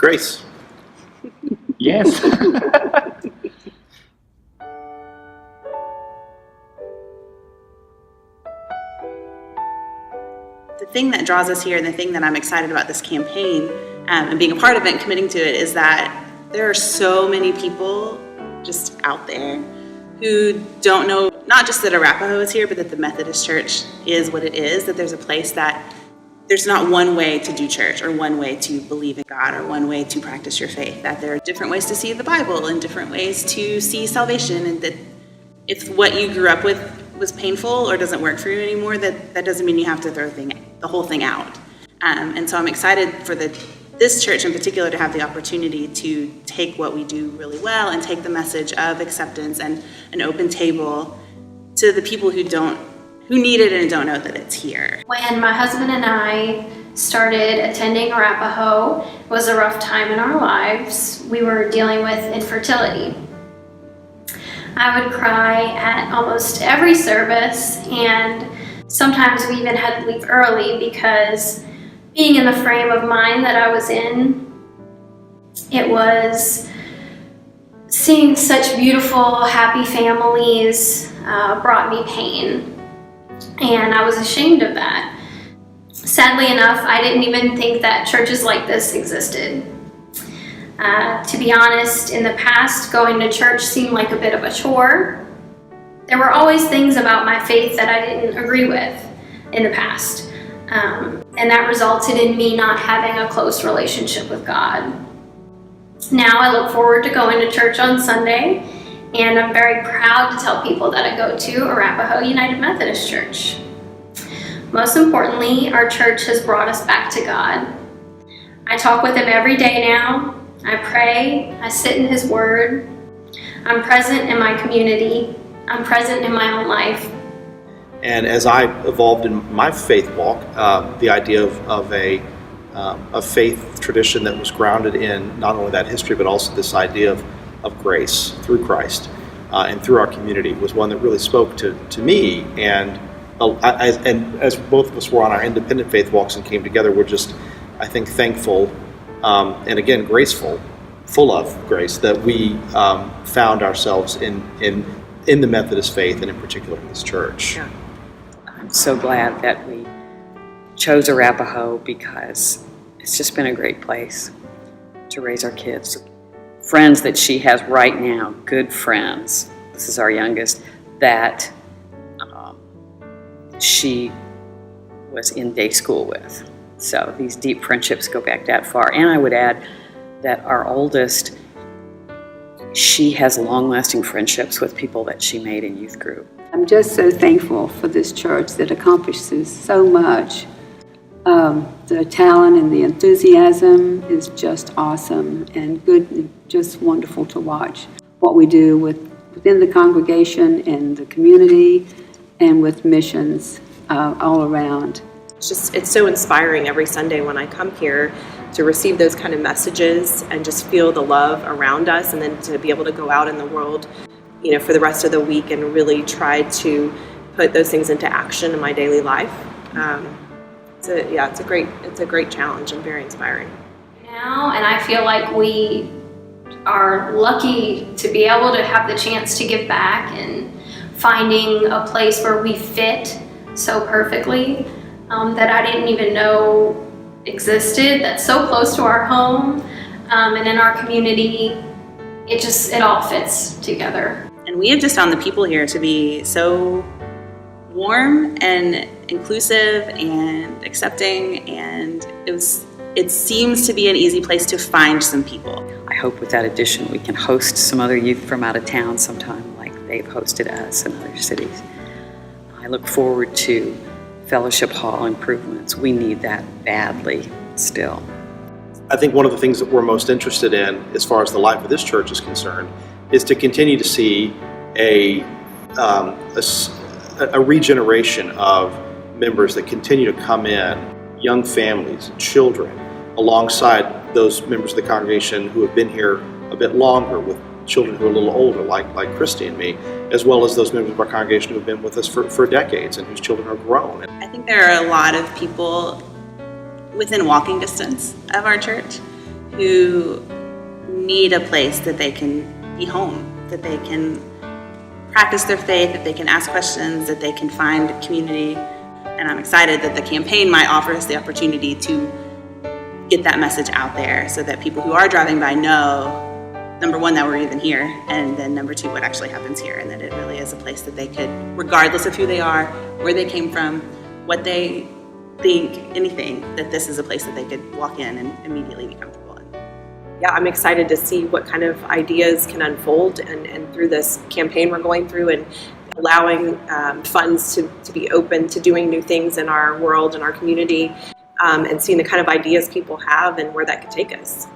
Grace. Yes. The thing that draws us here and the thing that I'm excited about this campaign and being a part of it and committing to it is that there are so many people just out there who don't know, not just that Arapaho is here, but that the Methodist Church is what it is, that there's a place that there's not one way to do church or one way to believe in God or one way to practice your faith, that there are different ways to see the Bible and different ways to see salvation, and that if what you grew up with was painful or doesn't work for you anymore, that doesn't mean you have to throw the whole thing out. And so I'm excited for this church in particular to have the opportunity to take what we do really well and take the message of acceptance and an open table to the people who need it and don't know that it's here. When my husband and I started attending Arapaho, it was a rough time in our lives. We were dealing with infertility. I would cry at almost every service, and sometimes we even had to leave early because being in the frame of mind that I was in, it was seeing such beautiful, happy families brought me pain. And I was ashamed of that. Sadly enough, I didn't even think that churches like this existed. To be honest, in the past, going to church seemed like a bit of a chore. There were always things about my faith that I didn't agree with in the past. And that resulted in me not having a close relationship with God. Now I look forward to going to church on Sunday, and I'm very proud to tell people that I go to Arapaho United Methodist Church. Most importantly, our church has brought us back to God. I talk with Him every day now. I pray, I sit in His Word. I'm present in my community. I'm present in my own life. And as I evolved in my faith walk, the idea of a faith tradition that was grounded in not only that history, but also this idea of grace through Christ and through our community was one that really spoke to me. And as both of us were on our independent faith walks and came together, we're just, I think, thankful and again graceful, full of grace, that we found ourselves in the Methodist faith, and in particular in this church. Yeah. I'm so glad that we chose Arapaho because it's just been a great place to raise our kids. Friends that she has right now, good friends, this is our youngest, that she was in day school with. So these deep friendships go back that far. And I would add that our oldest, she has long-lasting friendships with people that she made in youth group. I'm just so thankful for this church that accomplishes so much. The talent and the enthusiasm is just awesome and good, and just wonderful to watch. What we do within the congregation and the community and with missions all around. It's so inspiring every Sunday when I come here to receive those kind of messages and just feel the love around us, and then to be able to go out in the world, for the rest of the week and really try to put those things into action in my daily life. It's a great challenge and very inspiring. Now, and I feel like we are lucky to be able to have the chance to give back and finding a place where we fit so perfectly that I didn't even know existed, that's so close to our home and in our community. It all fits together. And we have just found the people here to be so warm and inclusive and accepting, and it seems to be an easy place to find some people. I hope with that addition we can host some other youth from out of town sometime, like they've hosted us in other cities. I look forward to fellowship hall improvements. We need that badly still. I think one of the things that we're most interested in, as far as the life of this church is concerned, is to continue to see a regeneration of members that continue to come in, young families, children, alongside those members of the congregation who have been here a bit longer, with children who are a little older, like Christy and me, as well as those members of our congregation who have been with us for decades and whose children are grown. I think there are a lot of people within walking distance of our church who need a place that they can be home, that they can practice their faith, that they can ask questions, that they can find community. And I'm excited that the campaign might offer us the opportunity to get that message out there so that people who are driving by know, number one, that we're even here, and then number two, what actually happens here, and that it really is a place that they could, regardless of who they are, where they came from, what they think, anything, that this is a place that they could walk in and immediately be comfortable in. Yeah, I'm excited to see what kind of ideas can unfold and through this campaign we're going through, and allowing funds to be open to doing new things in our world and our community, and seeing the kind of ideas people have and where that could take us.